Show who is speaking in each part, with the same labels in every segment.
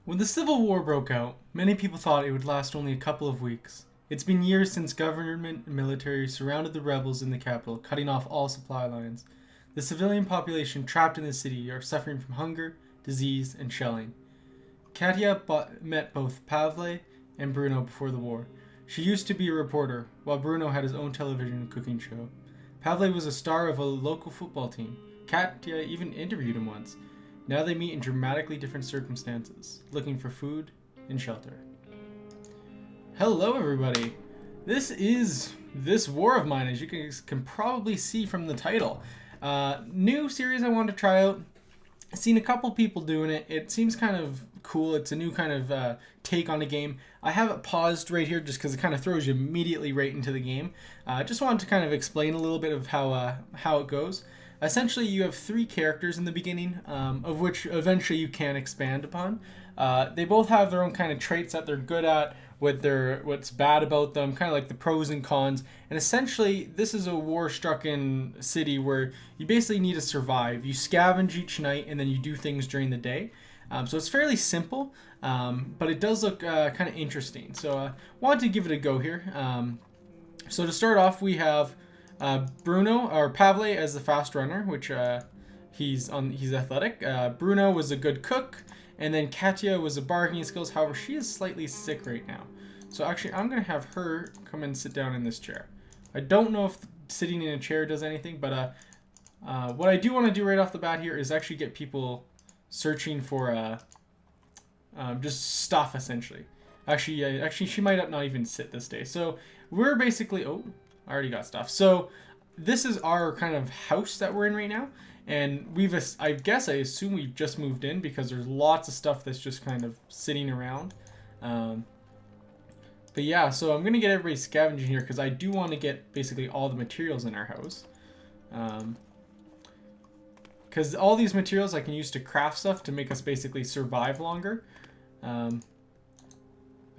Speaker 1: When the Civil War broke out, many people thought it would last only a couple of weeks. It's been years since government and military surrounded the rebels in the capital, cutting off all supply lines. The civilian population trapped in the city are suffering from hunger, disease, and shelling. Katya met both Pavle and Bruno before the war. She used to be a reporter, while Bruno had his own television cooking show. Pavle was a star of a local football team. Katya even interviewed him once. Now they meet in dramatically different circumstances, looking for food and shelter. Hello, everybody. This is This War of Mine, as you can probably see from the title. New series I wanted to try out. I've seen a couple people doing it. It seems kind of cool. It's a new kind of take on a game. I have it paused right here just because it kind of throws you immediately right into the game. Just wanted to kind of explain a little bit of how it goes. Essentially, you have three characters in the beginning, of which eventually you can expand upon. They both have their own kind of traits that they're good at, what's bad about them, kind of like the pros and cons. And essentially, this is a war-stricken city where you basically need to survive. You scavenge each night, and then you do things during the day. So it's fairly simple, but it does look kind of interesting. So I wanted to give it a go here. So to start off, we have Bruno or Pavle as the fast runner, which he's athletic. Bruno was a good cook, and then Katya was a bargaining skills. However, she is slightly sick right now. So actually, I'm gonna have her come and sit down in this chair. I don't know if sitting in a chair does anything, but what I do want to do right off the bat here is actually get people searching for just stuff essentially. Actually, she might not even sit this day. So we're basically I already got stuff. So this is our kind of house that we're in right now. And I assume we've just moved in because there's lots of stuff that's just kind of sitting around. But yeah, so I'm going to get everybody scavenging here because I do want to get basically all the materials in our house. Because all these materials I can use to craft stuff to make us basically survive longer.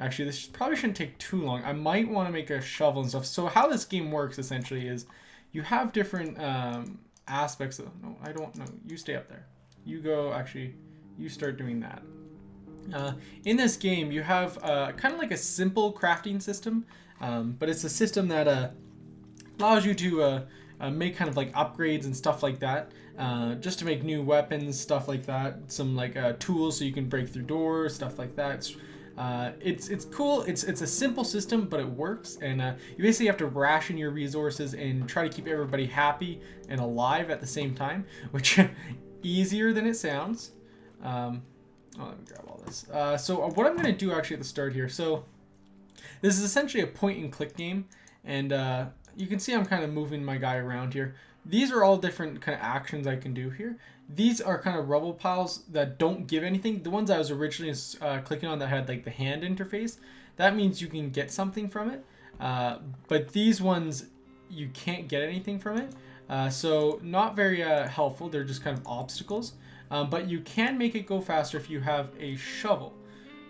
Speaker 1: Actually, this probably shouldn't take too long. I might want to make a shovel and stuff. So how this game works essentially is you have different aspects of... No, I don't know. You stay up there. You go... Actually, you start doing that. In this game, you have kind of like a simple crafting system. But it's a system that allows you to make kind of like upgrades and stuff like that. Just to make new weapons, stuff like that. Some like tools so you can break through doors, stuff like that. It's cool. It's a simple system, but it works. And you basically have to ration your resources and try to keep everybody happy and alive at the same time, which easier than it sounds. Let me grab all this. So what I'm going to do actually at the start here. So this is essentially a point and click game, and you can see I'm kind of moving my guy around here. These are all different kind of actions I can do here. These are kind of rubble piles that don't give anything. The ones I was originally clicking on that had like the hand interface, that means you can get something from it. But these ones, you can't get anything from it. So not very helpful. They're just kind of obstacles. But you can make it go faster if you have a shovel,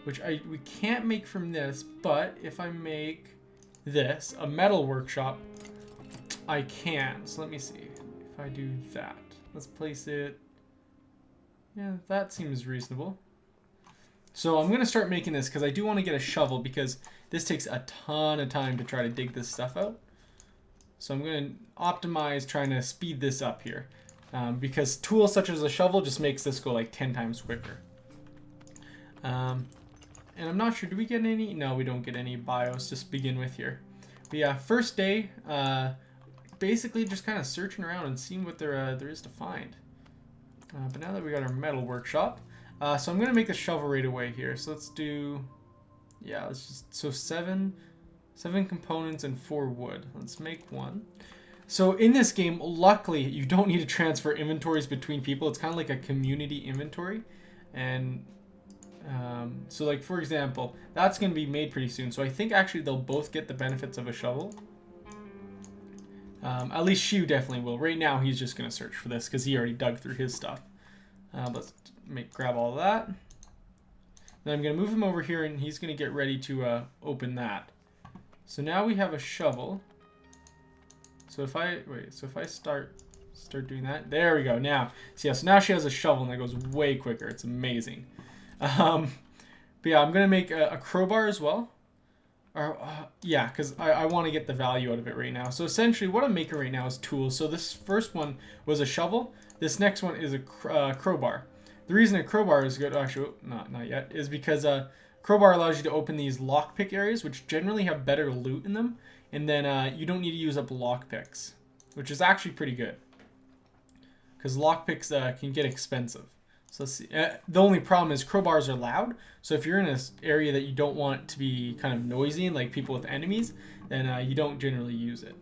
Speaker 1: which we can't make from this. But if I make this, a metal workshop, I can. So let me see if I do that. Let's place it. Yeah, that seems reasonable. So I'm going to start making this because I do want to get a shovel because this takes a ton of time to try to dig this stuff out. So I'm going to optimize trying to speed this up here because tools such as a shovel just makes this go like 10 times quicker. And I'm not sure, do we get any? No, we don't get any bios to begin with here. But yeah, first day, basically just kind of searching around and seeing what there is to find. But now that we got our metal workshop, so I'm gonna make the shovel right away here. So let's do, yeah, let's just, so seven components and 4 wood. Let's make one. So in this game, luckily, you don't need to transfer inventories between people. It's kind of like a community inventory, and so like for example, that's gonna be made pretty soon. So I think actually they'll both get the benefits of a shovel. At least Shu definitely will. Right now, he's just going to search for this because he already dug through his stuff. Let's grab all of that. Then I'm going to move him over here, and he's going to get ready to open that. So now we have a shovel. So if I start doing that, there we go. Now, so yeah, so now she has a shovel, and that goes way quicker. It's amazing. But yeah, I'm going to make a crowbar as well. Or, yeah, because I want to get the value out of it right now. So essentially what I'm making right now is tools. So this first one was a shovel. This next one is a crowbar. The reason a crowbar is good, actually, not yet, is because crowbar allows you to open these lockpick areas, which generally have better loot in them. And then you don't need to use up lockpicks, which is actually pretty good. Because lockpicks can get expensive. So let's see. The only problem is crowbars are loud. So if you're in an area that you don't want to be kind of noisy and like people with enemies, then you don't generally use it.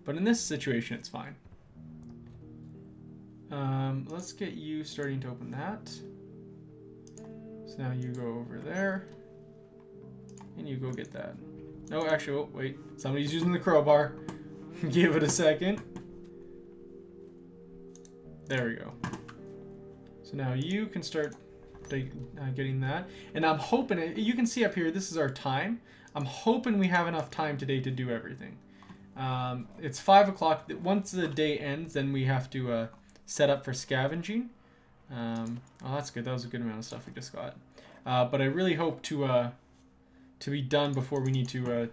Speaker 1: But in this situation, it's fine. Let's get you starting to open that. So now you go over there. And you go get that. No, actually, oh, wait. Somebody's using the crowbar. Give it a second. There we go. So now you can start getting that. And I'm hoping, you can see up here, this is our time. I'm hoping we have enough time today to do everything. It's 5 o'clock. Once the day ends, then we have to set up for scavenging. Oh, that's good. That was a good amount of stuff we just got. But I really hope to be done before we need to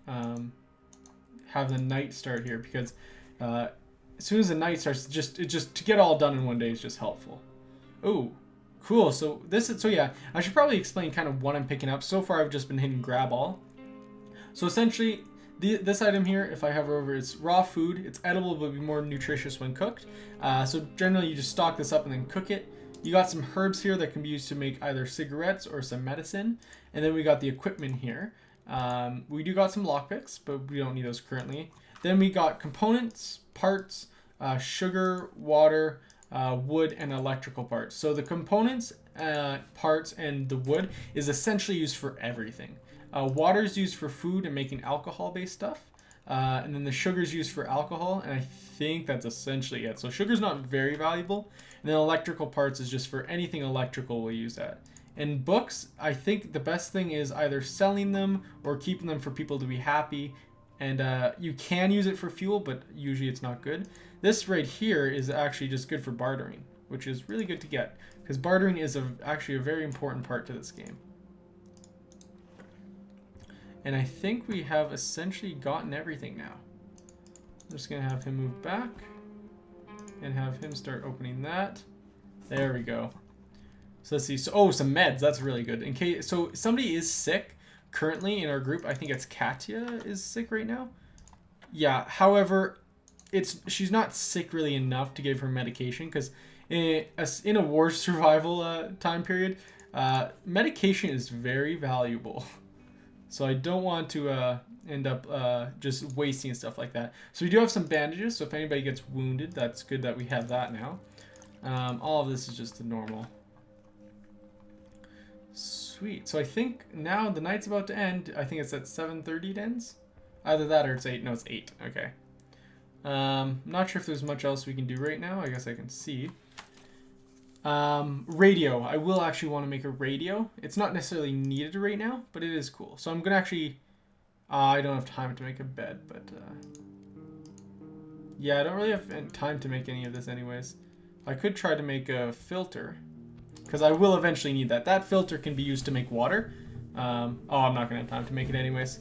Speaker 1: have the night start here, because as soon as the night starts, just to get all done in one day is just helpful. Oh, cool. So yeah, I should probably explain kind of what I'm picking up. So far, I've just been hitting grab all. So essentially, this item here, if I hover over, it's raw food. It's edible, but be more nutritious when cooked. So generally, you just stock this up and then cook it. You got some herbs here that can be used to make either cigarettes or some medicine. And then we got the equipment here. We do got some lockpicks, but we don't need those currently. Then we got components, parts, sugar, water, wood, and electrical parts. So the components, parts, and the wood is essentially used for everything. Water is used for food and making alcohol-based stuff. And then the sugar is used for alcohol, and I think that's essentially it. So sugar's not very valuable. And then electrical parts is just for anything electrical we'll use that. And books, I think the best thing is either selling them or keeping them for people to be happy. And you can use it for fuel, but usually it's not good. This right here is actually just good for bartering, which is really good to get, because bartering is actually a very important part to this game. And I think we have essentially gotten everything now. I'm just going to have him move back and have him start opening that. There we go. So let's see. So, oh, some meds. That's really good. In case, so somebody is sick currently in our group. I think it's Katya is sick right now. Yeah. However, she's not sick really enough to give her medication, because in a war survival time period, medication is very valuable. So I don't want to end up just wasting stuff like that. So we do have some bandages, so if anybody gets wounded, that's good that we have that now. All of this is just the normal. Sweet. So I think now the night's about to end. I think it's at 7:30 it ends. Either that or it's 8. No, it's 8. Okay. Not sure if there's much else we can do right now. I guess I can see. Radio. I will actually want to make a radio. It's not necessarily needed right now, but it is cool. So I'm going to actually... I don't have time to make a bed, but... yeah, I don't really have time to make any of this anyways. I could try to make a filter, because I will eventually need that. That filter can be used to make water. Oh, I'm not going to have time to make it anyways.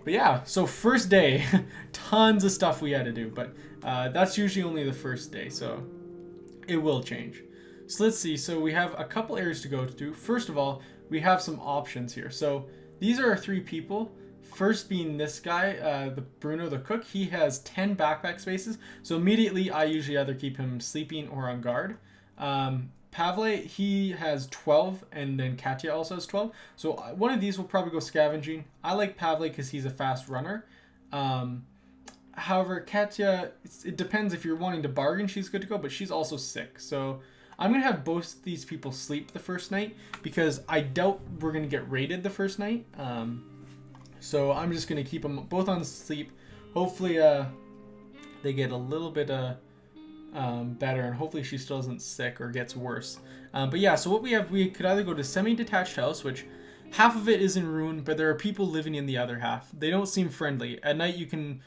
Speaker 1: But yeah, so first day. Tons of stuff we had to do, but that's usually only the first day, so... it will change. So let's see. So we have a couple areas to go to. First of all, we have some options here. So these are our 3 people. First being this guy, the Bruno the cook. He has 10 backpack spaces. So immediately I usually either keep him sleeping or on guard. Pavle, he has 12, and then Katya also has 12. So one of these will probably go scavenging. I like Pavle because he's a fast runner. However, Katya, it depends if you're wanting to bargain, she's good to go, but she's also sick. So I'm going to have both these people sleep the first night, because I doubt we're going to get raided the first night. So I'm just going to keep them both on sleep. Hopefully they get a little bit better, and hopefully she still isn't sick or gets worse. But yeah, so what we have, we could either go to semi-detached house, which half of it is in ruin, but there are people living in the other half. They don't seem friendly. At night you can...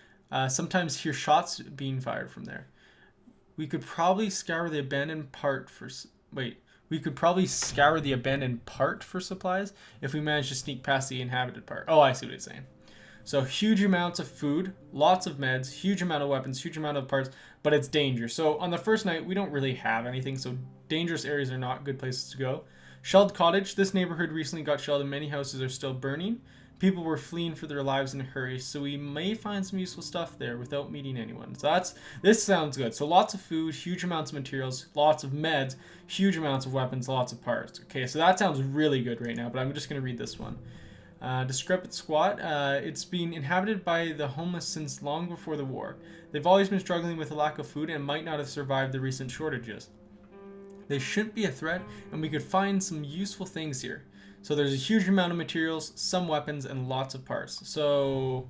Speaker 1: sometimes hear shots being fired from there. We could probably scour the abandoned part for... wait. we could probably scour the abandoned part for supplies if we manage to sneak past the inhabited part. Oh, I see what it's saying. So huge amounts of food, lots of meds, huge amount of weapons, huge amount of parts, but it's danger. So on the first night, we don't really have anything, so dangerous areas are not good places to go. Shelled Cottage. This neighborhood recently got shelled and many houses are still burning. People were fleeing for their lives in a hurry, so we may find some useful stuff there without meeting anyone. So this sounds good. So lots of food, huge amounts of materials, lots of meds, huge amounts of weapons, lots of parts. Okay, so that sounds really good right now, but I'm just going to read this one. Decrepit squat. It's been inhabited by the homeless since long before the war. They've always been struggling with a lack of food and might not have survived the recent shortages. They shouldn't be a threat, and we could find some useful things here. So there's a huge amount of materials, some weapons, and lots of parts. So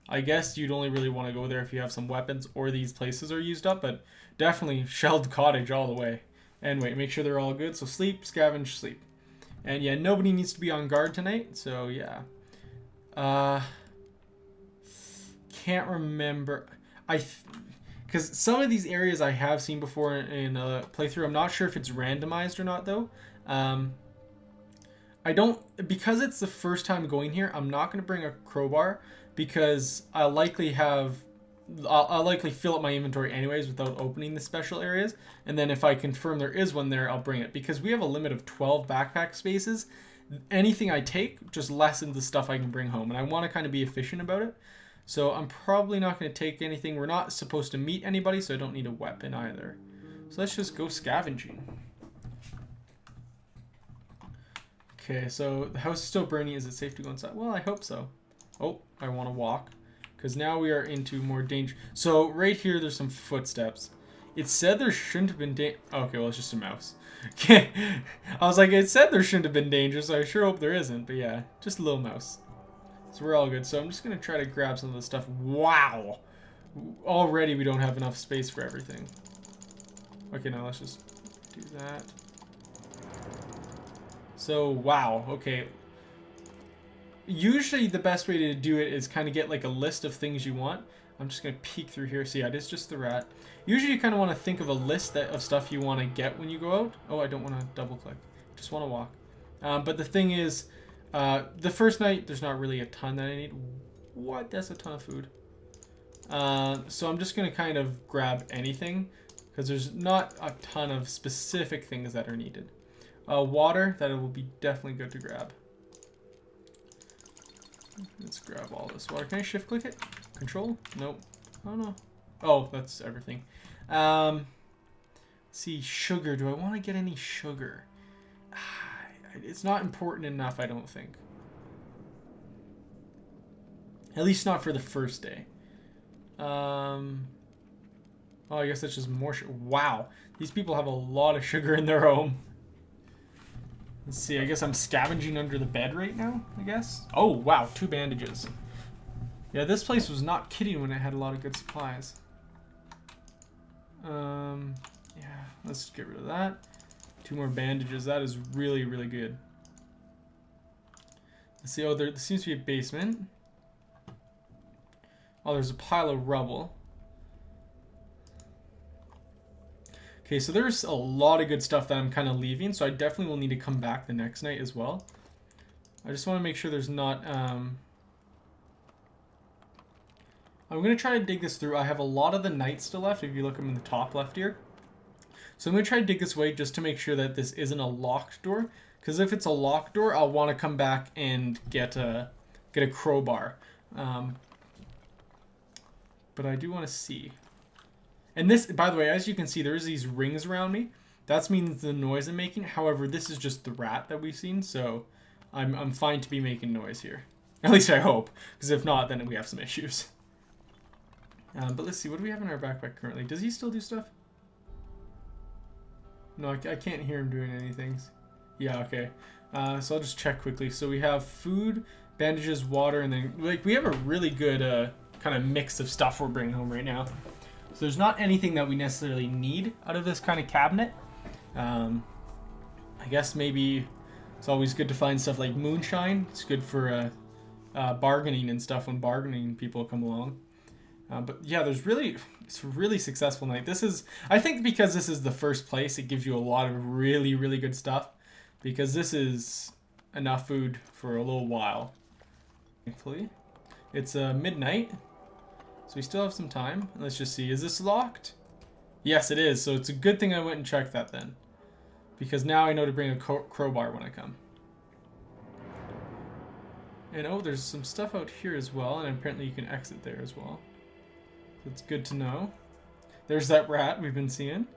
Speaker 1: I guess you'd only really want to go there if you have some weapons or these places are used up, but definitely Shelled Cottage all the way. Anyway, make sure they're all good. So sleep, scavenge, sleep. And yeah, nobody needs to be on guard tonight, so yeah. Can't remember. Because some of these areas I have seen before in a playthrough. I'm not sure if it's randomized or not, though. Because it's the first time going here, I'm not going to bring a crowbar because I'll likely fill up my inventory anyways without opening the special areas. And then if I confirm there is one there, I'll bring it. Because we have a limit of 12 backpack spaces. Anything I take just lessens the stuff I can bring home. And I want to kind of be efficient about it. So I'm probably not going to take anything. We're not supposed to meet anybody, so I don't need a weapon either. So let's just go scavenging. Okay, so the house is still burning. Is it safe to go inside? Well, I hope so. Oh, I want to walk. Because now we are into more danger. So right here, there's some footsteps. It said there shouldn't have been okay, well, it's just a mouse. Okay. I was like, it said there shouldn't have been danger, so I sure hope there isn't. But yeah, just a little mouse. So we're all good. So I'm just going to try to grab some of the stuff. Wow. Already we don't have enough space for everything. Okay, now let's just do that. So, wow. Okay. Usually the best way to do it is kind of get like a list of things you want. I'm just going to peek through here. So yeah, it is just the rat. Usually you kind of want to think of a list of stuff you want to get when you go out. Oh, I don't want to double click. Just want to walk. But the thing is, the first night, there's not really a ton that I need. What? That's a ton of food. So I'm just going to kind of grab anything because there's not a ton of specific things that are needed. Water, that will be definitely good to grab. Let's grab all this water. Can I shift click it? Control? Nope. Oh no. Oh, that's everything. See, sugar. Do I want to get any sugar? It's not important enough, I don't think. At least not for the first day. Oh, I guess that's just more sugar. Wow. These people have a lot of sugar in their home. Let's see, I guess I'm scavenging under the bed right now, I guess. Oh, wow, 2 bandages. Yeah, this place was not kidding when it had a lot of good supplies. Yeah, let's get rid of that. 2 more bandages. That is really, really good. Let's see. Oh, there seems to be a basement. Oh, there's a pile of rubble. Okay, so there's a lot of good stuff that I'm kind of leaving, so I definitely will need to come back the next night as well. I just want to make sure there's not... I'm going to try to dig this through. I have a lot of the night still left, if you look in the top left here. So I'm going to try to dig this way just to make sure that this isn't a locked door. Because if it's a locked door, I'll want to come back and get a crowbar. But I do want to see. And this, by the way, as you can see, there's these rings around me. That means the noise I'm making. However, this is just the rat that we've seen. So I'm fine to be making noise here. At least I hope. Because if not, then we have some issues. But let's see. What do we have in our backpack currently? Does he still do stuff? No, I can't hear him doing anything. Yeah, okay. So I'll just check quickly. So we have food, bandages, water, and then like we have a really good kind of mix of stuff we're bringing home right now. So there's not anything that we necessarily need out of this kind of cabinet. I guess maybe it's always good to find stuff like moonshine. It's good for bargaining and stuff when bargaining people come along. But yeah, it's a really successful night. This is, I think because this is the first place, it gives you a lot of really, really good stuff. Because this is enough food for a little while. Thankfully. It's midnight. So we still have some time. Let's just see, is this locked? Yes, it is. So it's a good thing I went and checked that then. Because now I know to bring a crowbar when I come. And oh, there's some stuff out here as well. And apparently you can exit there as well. That's good to know. There's that rat we've been seeing.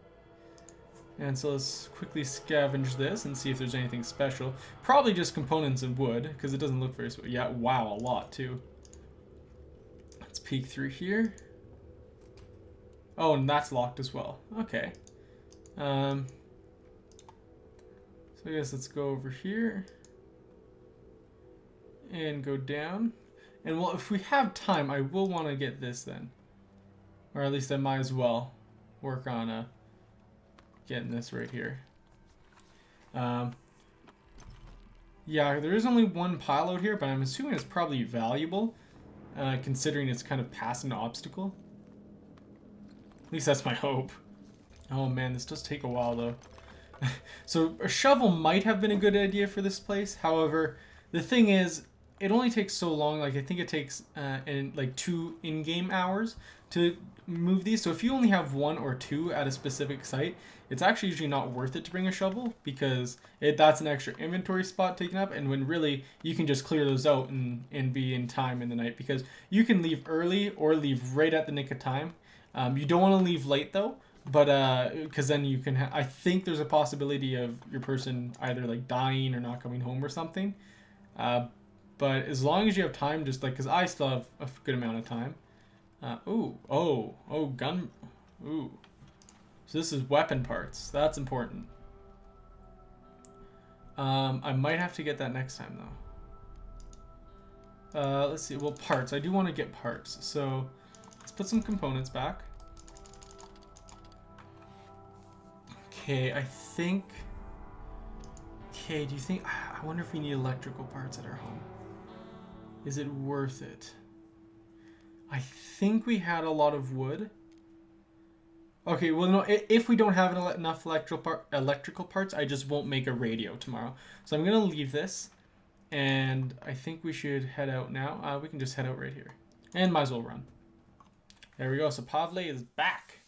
Speaker 1: And so let's quickly scavenge this and see if there's anything special. Probably just components and wood, because it doesn't look very special. Yeah, wow, a lot too. Let's peek through here. Oh, and that's locked as well. Okay. So I guess let's go over here. And go down. And well, if we have time, I will want to get this then. Or at least I might as well work on getting this right here. Yeah, there is only one pile out here, but I'm assuming it's probably valuable, considering it's kind of past an obstacle. At least that's my hope. Oh man, this does take a while though. So a shovel might have been a good idea for this place. However, the thing is, it only takes so long. Like I think it takes like 2 in-game hours to move these. So if you only have 1 or 2 at a specific site, it's actually usually not worth it to bring a shovel because that's an extra inventory spot taken up. And when really you can just clear those out and be in time in the night, because you can leave early or leave right at the nick of time. You don't want to leave late though, but because then you can. I think there's a possibility of your person either like dying or not coming home or something. But as long as you have time, just like, because I still have a good amount of time. Gun. Ooh. So this is weapon parts. That's important. I might have to get that next time though. Let's see. Well, parts. I do want to get parts. So let's put some components back. Okay, I think. Okay, do you think? I wonder if we need electrical parts at our home. Is it worth it? I think we had a lot of wood. Okay, well, no, if we don't have enough electrical parts, I just won't make a radio tomorrow. So I'm going to leave this, and I think we should head out now. We can just head out right here. And might as well run. There we go. So Pavle is back.